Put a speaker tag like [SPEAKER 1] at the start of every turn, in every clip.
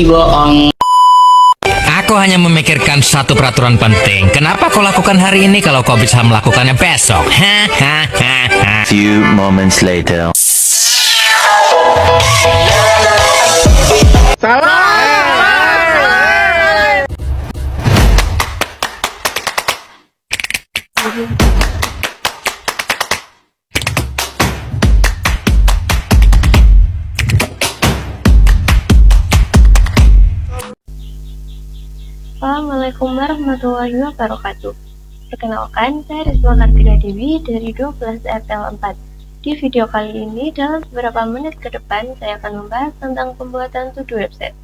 [SPEAKER 1] Aku hanya memikirkan satu peraturan penting. Kenapa kau lakukan hari ini kalau kau bisa melakukannya besok? Hahaha.
[SPEAKER 2] Few moments later.
[SPEAKER 3] Assalamualaikum warahmatullahi wabarakatuh. Perkenalkan, saya Rizwa Kartika Dewi dari 12 RTL 4. Di video kali ini, dalam beberapa menit ke depan, saya akan membahas tentang pembuatan to-do website.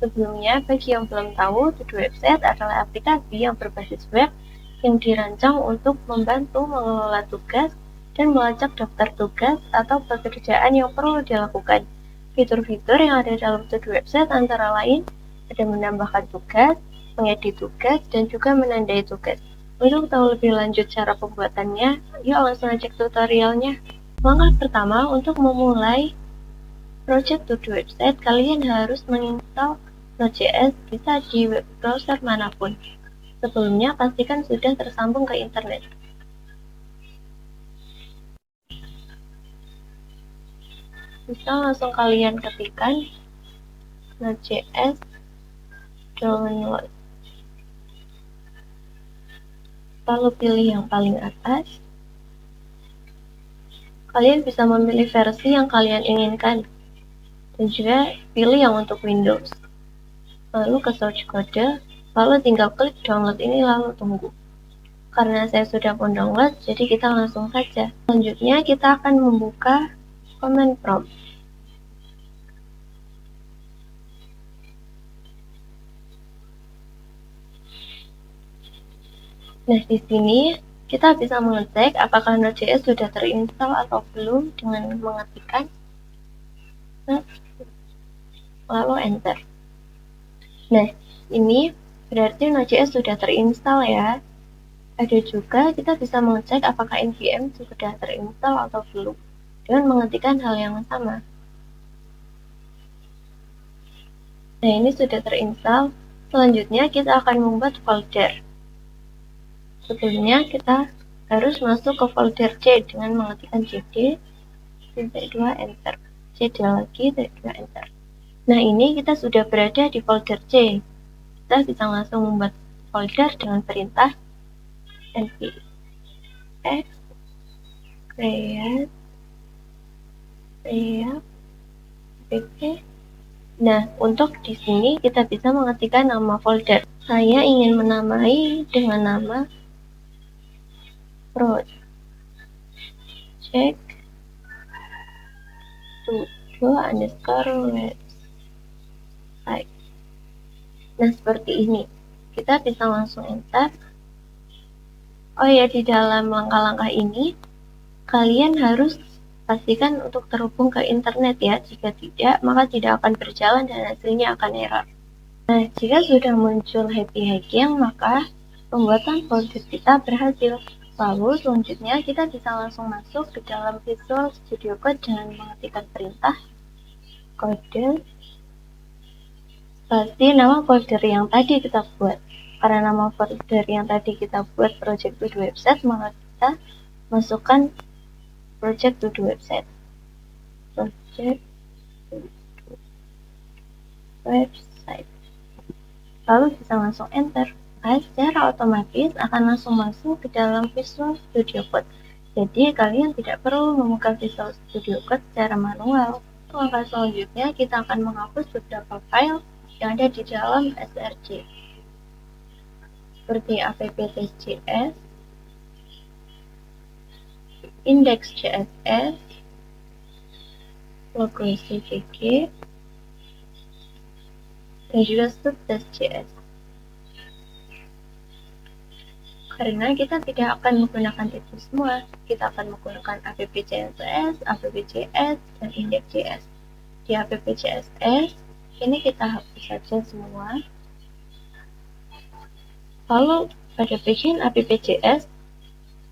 [SPEAKER 3] Sebelumnya, bagi yang belum tahu, to-do website adalah aplikasi yang berbasis web yang dirancang untuk membantu mengelola tugas dan melacak daftar tugas atau pekerjaan yang perlu dilakukan. Fitur-fitur yang ada dalam to-do website antara lain ada menambahkan tugas, mengedit tugas, dan juga menandai tugas. Untuk tahu lebih lanjut cara pembuatannya, yuk langsung cek tutorialnya. Langkah pertama, untuk memulai project to-do website, kalian harus menginstal Node.js bisa di web browser manapun. Sebelumnya, pastikan sudah tersambung ke internet. Bisa langsung kalian ketikkan Node.js download. Lalu pilih yang paling atas. Kalian bisa memilih versi yang kalian inginkan. Dan juga pilih yang untuk Windows. Lalu ke search kode, lalu tinggal klik download ini lalu tunggu. Karena saya sudah pun download, jadi kita langsung saja. Selanjutnya kita akan membuka command prompt. Nah, di sini kita bisa mengecek apakah Node.js sudah terinstall atau belum dengan mengetikkan lalu enter. Nah, ini berarti Node.js sudah terinstall ya. Ada juga kita bisa mengecek apakah npm sudah terinstall atau belum dengan mengetikkan hal yang sama. Nah, ini sudah terinstall. Selanjutnya kita akan membuat folder. Sebelumnya kita harus masuk ke folder C dengan mengetikkan cd _2 enter. cd lagi _2 enter. Nah, ini kita sudah berada di folder C. Kita bisa langsung membuat folder dengan perintah npx create app. Nah, untuk di sini kita bisa mengetikkan nama folder. Saya ingin menamai dengan nama project to-do underscore website. Nah, seperti ini. Kita bisa langsung enter. Oh ya, di dalam langkah-langkah ini, kalian harus pastikan untuk terhubung ke internet ya. Jika tidak, maka tidak akan berjalan dan hasilnya akan error. Nah, jika sudah muncul happy hacking, maka pembuatan folder kita berhasil. Lalu selanjutnya kita bisa langsung masuk ke dalam Visual Studio Code dengan mengetikkan perintah kode pasti nama folder yang tadi kita buat. Karena nama folder yang tadi kita buat project to-do website, maka kita masukkan project to-do website. Project to-do website. Lalu bisa langsung enter. Secara otomatis akan langsung masuk ke dalam Visual Studio Code. Jadi kalian tidak perlu membuka Visual Studio Code secara manual. Langkah selanjutnya kita akan menghapus beberapa file yang ada di dalam src seperti app.js, index.js, logo CVG, dan juga stub.js. Karena kita tidak akan menggunakan itu semua, kita akan menggunakan app.css, app.js, dan index.js. Di app.css, ini kita hapus saja semua. Lalu pada bagian app.js,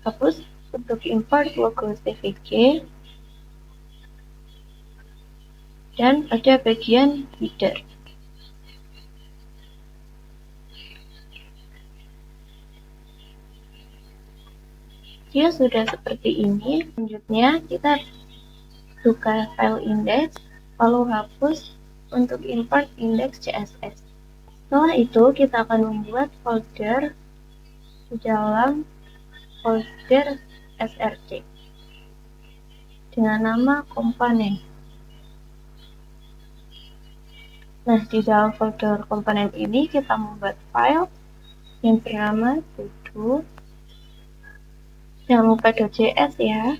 [SPEAKER 3] hapus untuk import logo CVG, dan pada bagian header. Dia sudah seperti ini. Selanjutnya kita buka file index, lalu hapus untuk import index CSS. Setelah itu kita akan membuat folder di dalam folder src dengan nama komponen. Nah, di dalam folder komponen ini kita membuat file yang bernama todo. Jangan lupa .js ya.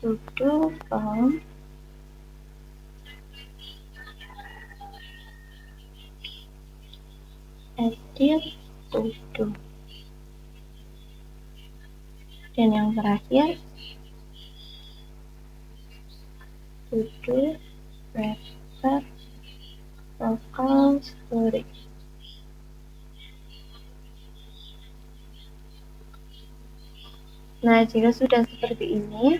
[SPEAKER 3] Todo from edit todo. Dan yang terakhir todo wrapper local storage. Nah, jika sudah seperti ini,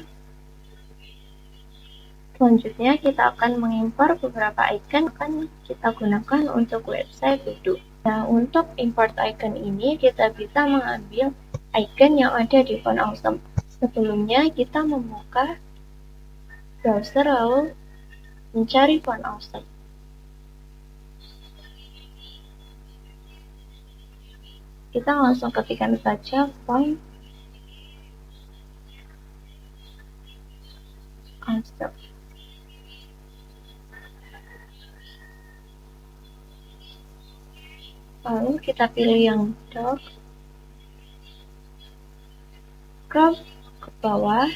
[SPEAKER 3] selanjutnya kita akan mengimpor beberapa icon yang akan kita gunakan untuk website Todo. Nah, untuk import icon ini kita bisa mengambil icon yang ada di Font Awesome. Sebelumnya kita membuka browser lalu mencari Font Awesome. Kita langsung ketikkan saja Font Awesome. Lalu kita pilih yang dark, crop ke bawah,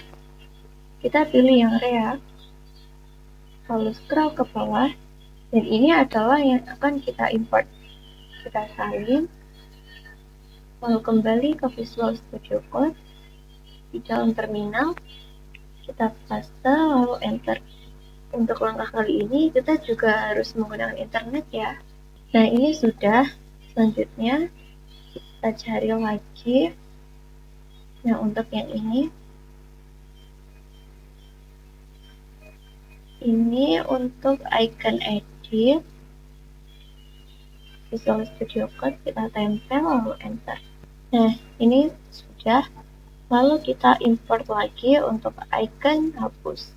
[SPEAKER 3] kita pilih yang React, lalu scroll ke bawah, dan ini adalah yang akan kita import. Kita salin, lalu kembali ke Visual Studio Code, di dalam terminal, kita paste lalu enter. Untuk langkah kali ini kita juga harus menggunakan internet ya. Nah, ini sudah. Selanjutnya kita cari lagi. Nah, untuk yang ini untuk icon edit Visual Studio Code, kita tempel lalu enter. Nah, ini sudah. Lalu kita import lagi untuk icon hapus.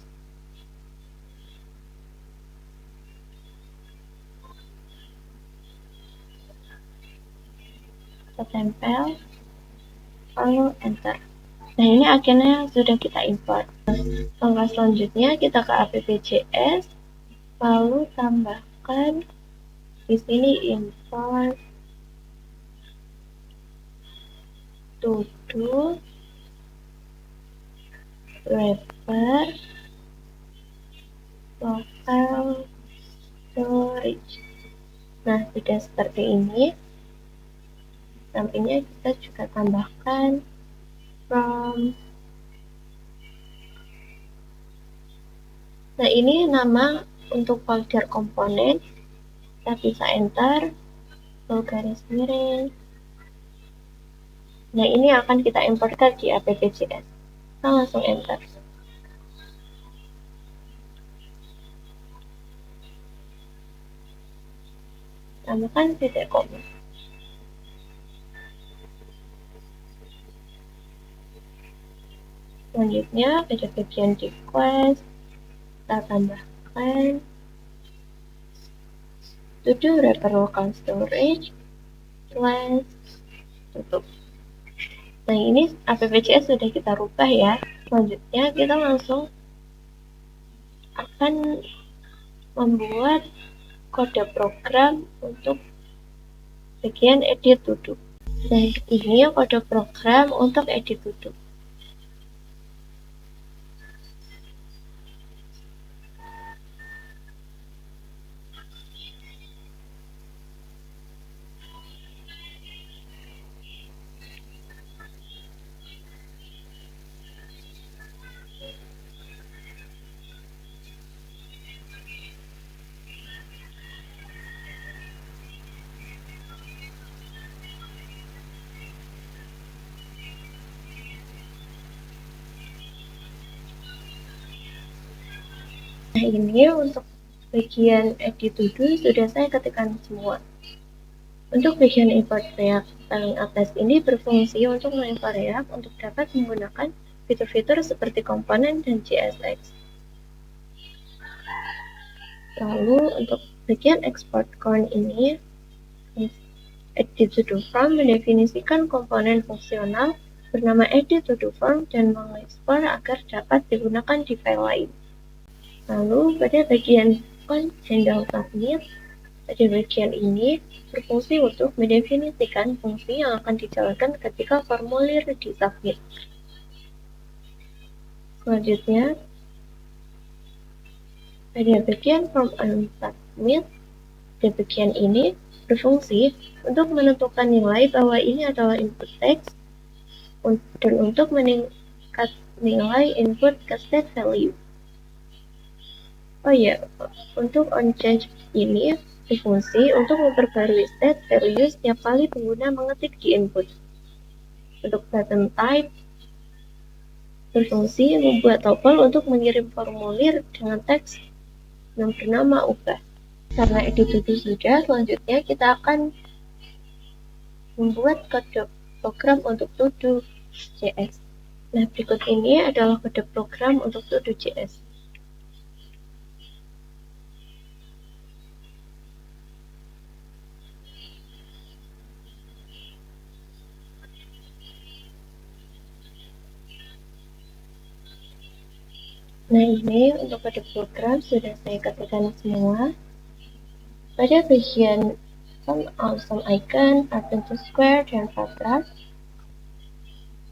[SPEAKER 3] Kita tempel lalu enter. Nah, ini akhirnya sudah kita import. Langkah selanjutnya kita ke app.js, lalu tambahkan di sini import todo wrapper local storage. Nah, sudah seperti ini. Sampingnya kita juga tambahkan from. Nah, ini nama untuk folder komponen. Kita bisa enter, lalu garis miring. Nah, ini akan kita importkan di app.js. Kita langsung enter. Tambahkan titik koma. Selanjutnya pada bagian request kita tambahkan todo wrapper local storage slash tutup. Nah, ini app.js sudah kita rubah ya. Selanjutnya kita langsung akan membuat kode program untuk bagian edit todo. Nah, ini kode program untuk edit todo. Nah, ini untuk bagian edit todo sudah saya ketikkan semua. Untuk bagian import React paling atas ini berfungsi untuk mengimpor React untuk dapat menggunakan fitur-fitur seperti komponen dan JSX. Lalu untuk bagian export CORN ini, edit to do form mendefinisikan komponen fungsional bernama edit to do form dan mengekspor agar dapat digunakan di file lain. Lalu pada bagian conditional submit, pada bagian ini berfungsi untuk mendefinisikan fungsi yang akan dijalankan ketika formulir disubmit. Selanjutnya, pada bagian form unsubmit, pada bagian ini berfungsi untuk menentukan nilai bahwa ini adalah input text dan untuk meningkat nilai input ke state value. Oh ya, untuk onChange ini berfungsi untuk memperbarui state value setiap kali pengguna mengetik di input. Untuk button type berfungsi membuat tuple untuk mengirim formulir dengan teks yang bernama ubah. Karena edit to do sudah, selanjutnya kita akan membuat kode program untuk to-do.js. Nah, berikut ini adalah kode program untuk to-do.js. Nah, ini untuk kode program sudah saya ketikkan semua. Pada bagian font awesome icon, Adventure Square, dan Fatras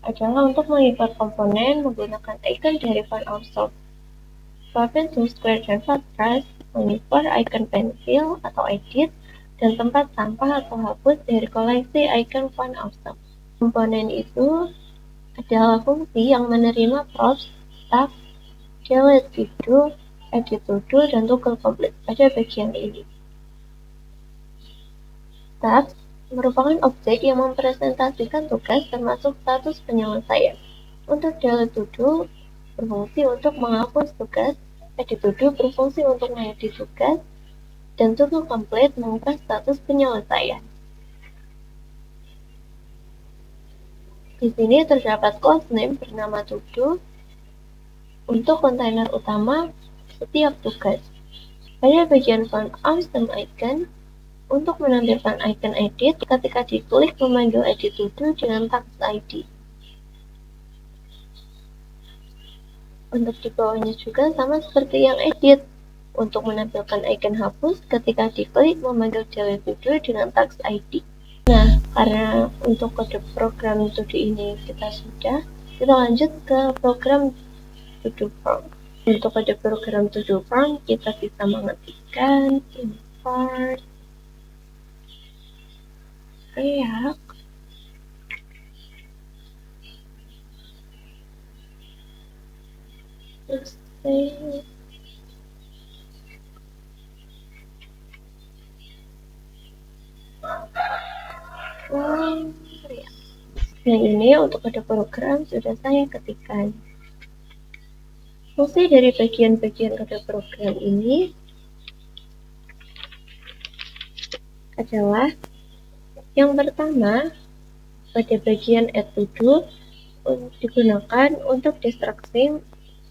[SPEAKER 3] adalah untuk mengimport komponen menggunakan icon dari font awesome. Adventure Square dan Fatras mengimport icon pensil atau edit dan tempat sampah atau hapus dari koleksi icon font awesome. Komponen itu adalah fungsi yang menerima props, tag, delete to do, edit to do, dan toggle complete pada bagian ini. Tab merupakan objek yang mempresentasikan tugas termasuk status penyelesaian. Untuk delete to do berfungsi untuk menghapus tugas, edit to do berfungsi untuk mengedit tugas, dan toggle complete mengubah status penyelesaian. Di sini terdapat class name bernama to do untuk kontainer utama setiap tugas. Pada bagian font awesome icon, untuk menampilkan icon edit, ketika diklik memanggil edit to do dengan task ID. Untuk di bawahnya juga sama seperti yang edit. Untuk menampilkan icon hapus, ketika diklik memanggil delete to do dengan task ID. Nah, karena untuk kode program to do ini kita sudah, kita lanjut ke program to do form. Untuk kode program to do form, kita bisa mengetikkan import React Yang ini untuk kode program sudah saya ketikkan. Fungsi dari bagian-bagian kode program ini adalah yang pertama, pada bagian add to do digunakan untuk distraksi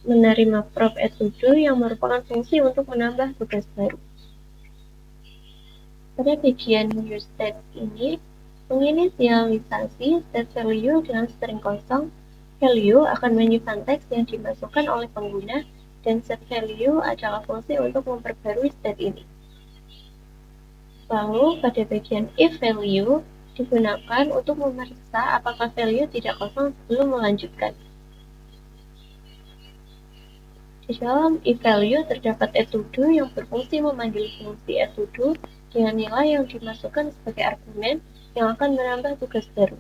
[SPEAKER 3] menerima prop add to do yang merupakan fungsi untuk menambah tugas baru. Pada bagian new state ini menginisialisasi state value dengan string kosong. Value akan menyimpan teks yang dimasukkan oleh pengguna, dan set value adalah fungsi untuk memperbarui state ini. Lalu pada bagian if value digunakan untuk memeriksa apakah value tidak kosong sebelum melanjutkan. Di dalam if value terdapat add to do yang berfungsi memanggil fungsi add to do dengan nilai yang dimasukkan sebagai argumen yang akan menambah tugas baru.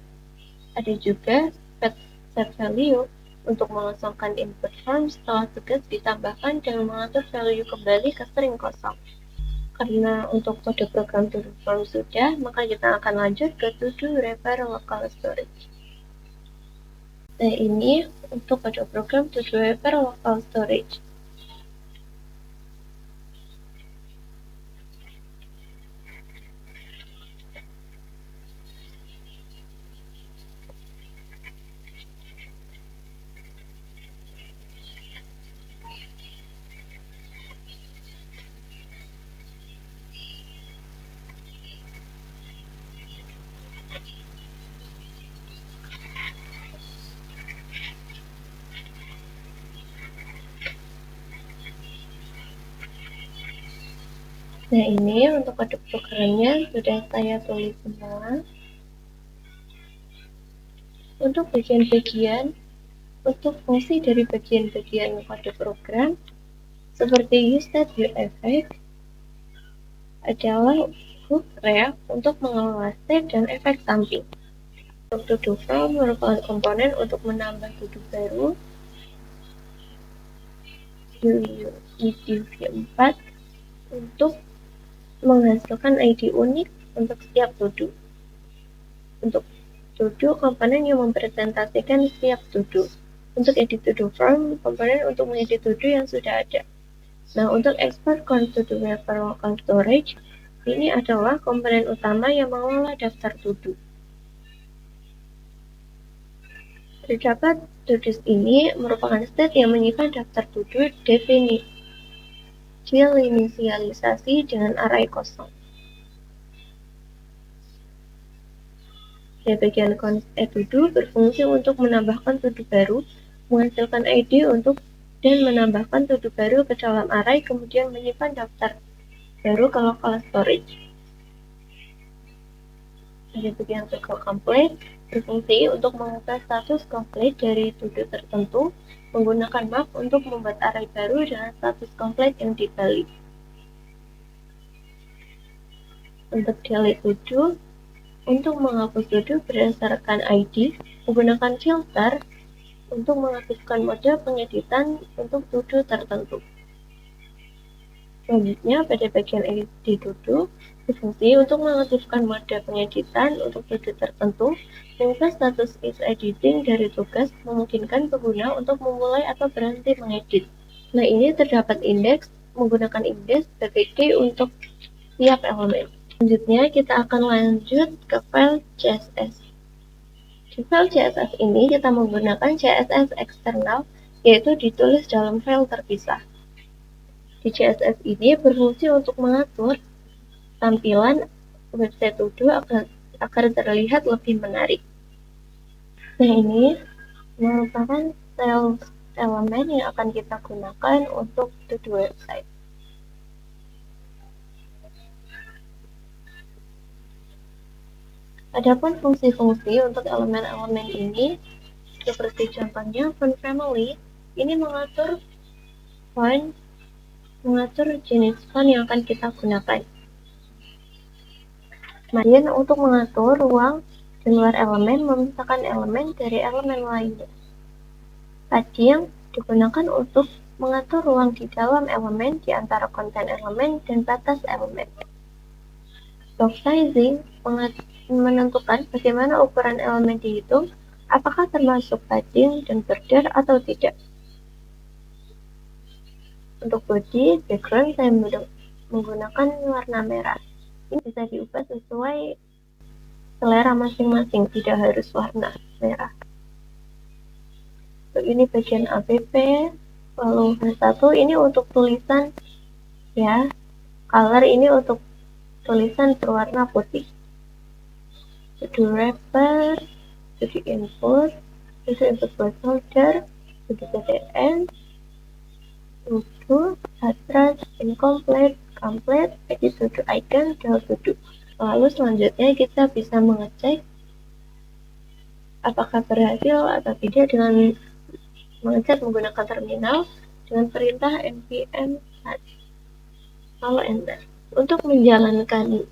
[SPEAKER 3] Ada juga set value untuk mengosongkan input form setelah tugas ditambahkan dan mengatur value kembali ke string kosong. Karena untuk kode program to do form sudah, maka kita akan lanjut ke to do wrapper local storage. Nah, ini untuk kode program to do wrapper local storage. Nah, ini untuk kode programnya sudah saya tulis semua. Untuk bagian-bagian, untuk fungsi dari bagian-bagian kode program, seperti useStateUsEffect adalah hook React untuk mengelola state dan efek samping. Untuk to-do merupakan komponen untuk menambah to-do baru. UID-v4 untuk menghasilkan ID unik untuk setiap to-do. Untuk to-do, komponen yang mempresentasikan setiap to-do. Untuk edit to-do form, komponen untuk mengedit to-do yang sudah ada. Nah, untuk export count to-do wrapper local storage, ini adalah komponen utama yang mengelola daftar to-do. Terdapat to-dos ini merupakan state yang menyimpan daftar to-do diinisialisasi dengan array kosong. Di bagian const to-do berfungsi untuk menambahkan to-do baru, menghasilkan ID untuk dan menambahkan to-do baru ke dalam array, kemudian menyimpan daftar baru ke local storage. Di bagian cycle complete berfungsi untuk mengubah status complete dari to-do tertentu menggunakan map untuk membuat array baru dengan status complete yang dibalik. Untuk delete to-do, untuk menghapus to-do berdasarkan ID, menggunakan filter untuk mengaktifkan mode pengeditan untuk to-do tertentu. Selanjutnya, pada bagian edit to-do, berfungsi untuk mengaktifkan mode pengeditan untuk to-do tertentu, mengubah status is editing dari tugas, memungkinkan pengguna untuk memulai atau berhenti mengedit. Nah, ini terdapat indeks, menggunakan indeks sebagai key untuk tiap elemen. Selanjutnya, kita akan lanjut ke file CSS. Di file CSS ini, kita menggunakan CSS eksternal, yaitu ditulis dalam file terpisah. Di CSS ini berfungsi untuk mengatur tampilan website to-do agar terlihat lebih menarik. Nah, ini merupakan elemen yang akan kita gunakan untuk to-do website. Adapun fungsi-fungsi untuk elemen-elemen ini, seperti contohnya font family, ini mengatur jenis font yang akan kita gunakan. Kemudian untuk mengatur ruang di luar elemen, memisahkan elemen dari elemen lainnya. Tadi yang digunakan untuk mengatur ruang di dalam elemen di antara konten elemen dan batas elemen. Block sizing menentukan bagaimana ukuran elemen dihitung, apakah termasuk padding dan border atau tidak. Untuk body, background saya menggunakan warna merah. Ini bisa diubah sesuai selera masing-masing, tidak harus warna merah. Untuk ini bagian APP, lalu H1 ini untuk tulisan, ya, color ini untuk tulisan berwarna putih. To-do wrapper, to-do input placeholder, to-do CTN, to-do, address, incomplete, complete, edit to-do icon, del to-do. Lalu selanjutnya kita bisa mengecek apakah berhasil atau tidak dengan mengecek menggunakan terminal dengan perintah npm start. Lalu enter. Untuk menjalankan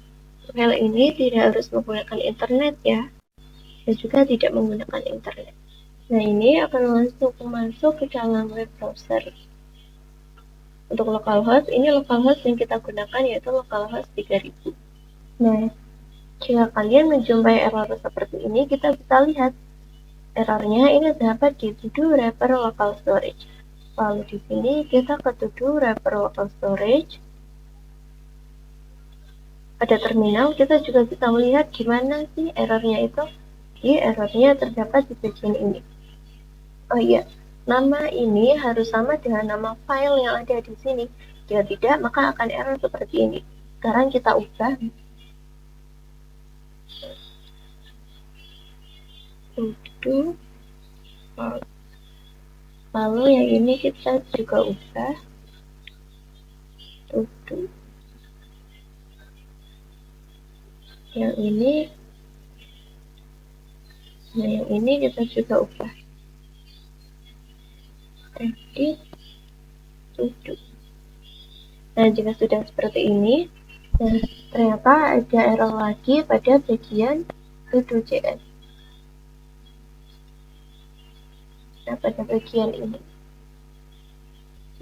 [SPEAKER 3] file ini tidak harus menggunakan internet, ya, dan juga tidak menggunakan internet. Nah, ini akan langsung masuk ke dalam web browser. Untuk localhost, ini localhost yang kita gunakan yaitu localhost 3000. Nah, jika kalian menjumpai error seperti ini, kita bisa lihat errornya ini dapat di to-do wrapper local storage. Lalu di sini kita ke to-do wrapper local storage. Pada terminal kita juga bisa melihat gimana sih errornya itu. Jadi errornya terdapat di bagian ini. Oh iya, nama ini harus sama dengan nama file yang ada di sini. Jika tidak, maka akan error seperti ini. Sekarang kita ubah. To-do. Lalu yang ini kita juga ubah. To-do. yang ini, nah yang ini kita juga ubah, edit to do. Nah, jika sudah seperti ini, nah ternyata ada error lagi pada bagian to-do.js. Nah, pada bagian ini.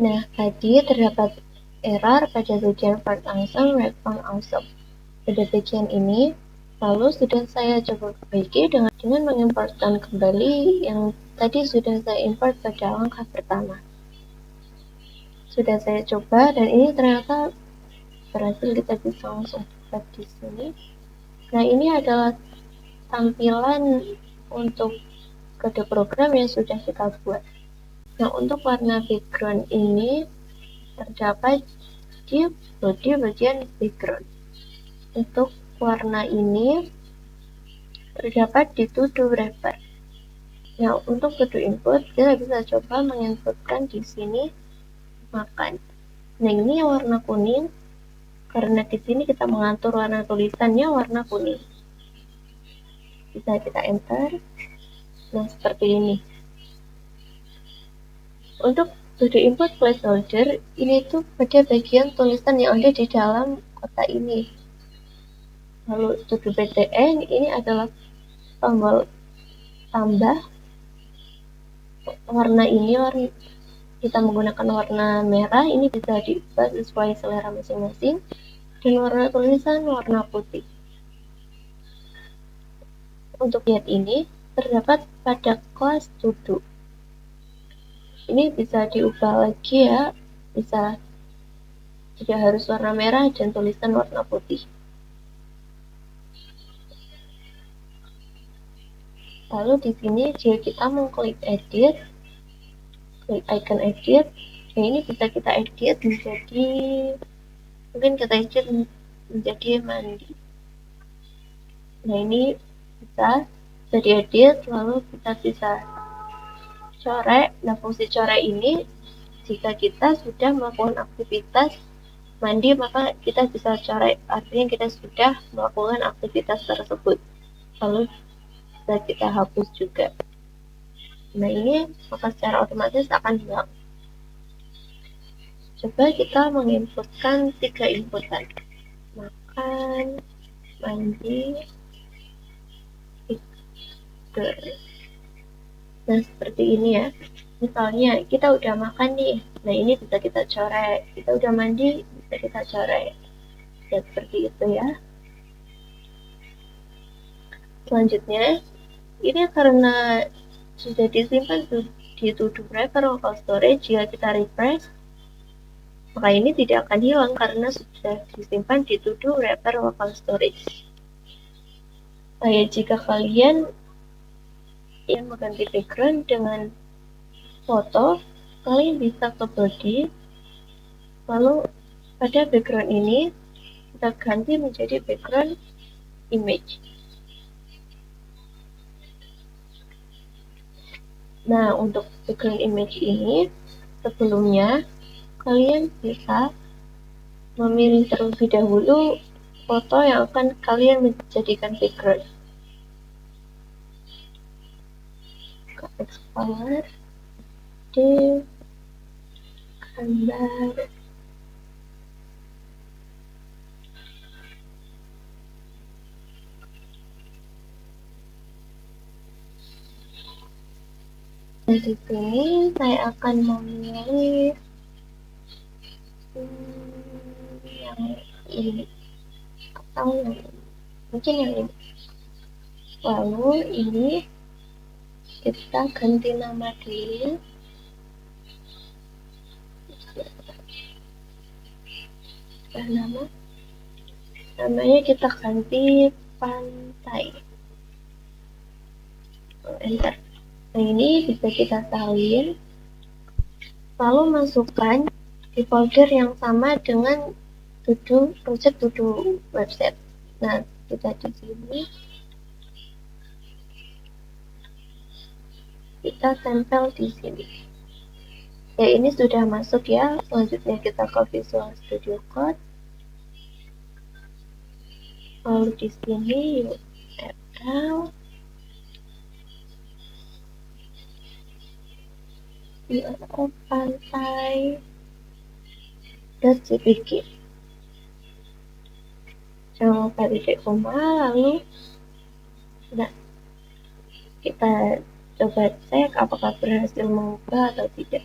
[SPEAKER 3] Nah, tadi terdapat error pada bagian first awesome, red found awesome. Pada bagian ini, lalu sudah saya coba perbaiki dengan mengimportkan kembali yang tadi sudah saya import pada langkah pertama. Sudah saya coba dan ini ternyata berhasil, kita bisa langsung buka di sini. Nah, ini adalah tampilan untuk kode program yang sudah kita buat. Nah, untuk warna background ini terdapat di body bagian background. Untuk warna ini terdapat di to-do wrapper. Nah, untuk to-do input, kita bisa coba menginputkan di sini makan. Nah, ini yang warna kuning, karena di sini kita mengatur warna tulisannya warna kuning. Bisa kita enter. Nah, seperti ini. Untuk to-do input placeholder, ini tuh pada bagian tulisan yang ada di dalam kotak ini. Lalu to-do PTN, ini adalah tombol tambah. Warna ini, kita menggunakan warna merah, ini bisa diubah sesuai selera masing-masing. Dan warna tulisan warna putih. Untuk lihat ini, terdapat pada kelas to do. Ini bisa diubah lagi ya, bisa tidak harus warna merah dan tulisan warna putih. Lalu di sini jika kita mengklik edit, klik icon edit, nah ini bisa kita edit menjadi, mungkin kita edit menjadi mandi. Nah, ini bisa diedit, lalu kita bisa coret. Nah, fungsi coret ini jika kita sudah melakukan aktivitas mandi, maka kita bisa coret, artinya kita sudah melakukan aktivitas tersebut, lalu bisa kita hapus juga. Nah, ini maka secara otomatis akan hilang. Coba kita menginputkan 3 inputan, makan, mandi, tidur. Nah, seperti ini ya. Misalnya kita udah makan nih, nah ini bisa kita coret. Kita udah mandi, bisa kita coret. Ya, seperti itu ya. Selanjutnya, ini karena sudah disimpan di to-do wrapper local storage, jika kita refresh, maka ini tidak akan hilang karena sudah disimpan di to-do wrapper local storage. Jika kalian yang mengganti background dengan foto, kalian bisa ke body, lalu pada background ini kita ganti menjadi background image. Nah, untuk background image ini, sebelumnya kalian bisa memilih terlebih dahulu foto yang akan kalian menjadikan background. Explore di gambar di sini saya akan memilih yang ini atau yang ini, mungkin yang ini. Lalu ini kita ganti nama dulu. Namanya kita ganti pantai. Enter. Nah, ini bisa kita salin, lalu masukkan di folder yang sama dengan project to-do website. Nah, kita di sini kita tempel di sini. Ya, ini sudah masuk ya. Selanjutnya kita ke Visual Studio Code. Lalu di sini URL pantai.jpg. Jangan lupa titik koma, lalu kita coba cek apakah berhasil mengubah atau tidak.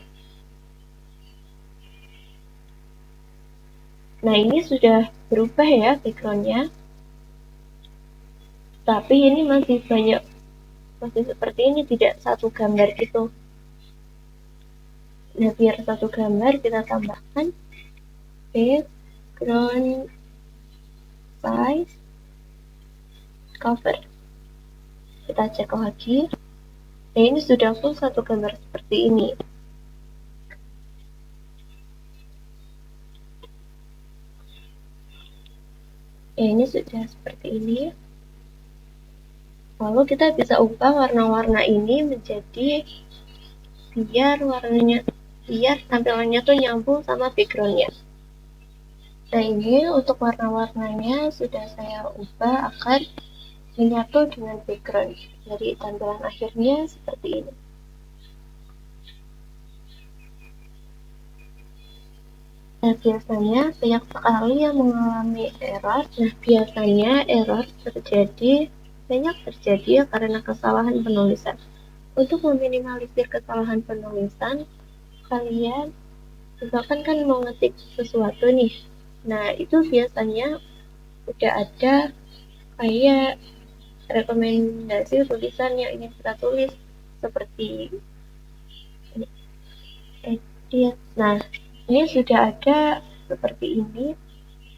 [SPEAKER 3] Nah, ini sudah berubah ya backgroundnya, tapi ini masih seperti ini, tidak satu gambar gitu. Nah, biar satu gambar kita tambahkan background size cover. Kita cek lagi. Nah, ini sudah full satu gambar seperti ini. Ini sudah seperti ini. Lalu kita bisa ubah warna-warna ini menjadi biar tampilannya tuh nyambung sama backgroundnya. Nah, ini untuk warna-warnanya sudah saya ubah agar menyatu dengan background. Jadi tampilan akhirnya seperti ini. Nah, biasanya banyak sekali yang mengalami error. Nah, biasanya error banyak terjadi karena kesalahan penulisan. Untuk meminimalisir kesalahan penulisan, kalian misalkan kan mau ngetik sesuatu nih. Nah, itu biasanya udah ada kayak rekomendasi tulisan yang ingin kita tulis seperti edit. Nah, ini sudah ada seperti ini.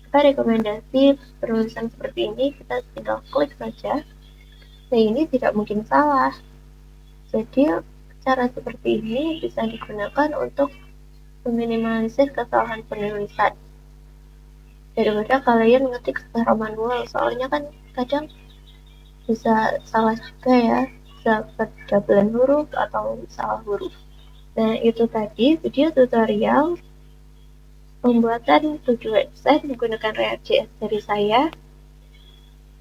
[SPEAKER 3] Kita rekomendasi penulisan seperti ini, kita tinggal klik saja. Nah, ini tidak mungkin salah. Jadi, cara seperti ini bisa digunakan untuk meminimalisir kesalahan penulisan. Daripada kalian ngetik secara manual, soalnya kan kadang bisa salah juga ya, bisa perdabelan huruf atau salah huruf. Nah, itu tadi video tutorial pembuatan 7 website menggunakan React.js dari saya.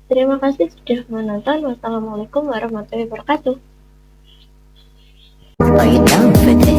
[SPEAKER 3] Terima kasih sudah menonton. Wassalamualaikum warahmatullahi wabarakatuh.
[SPEAKER 4] Are you down for this?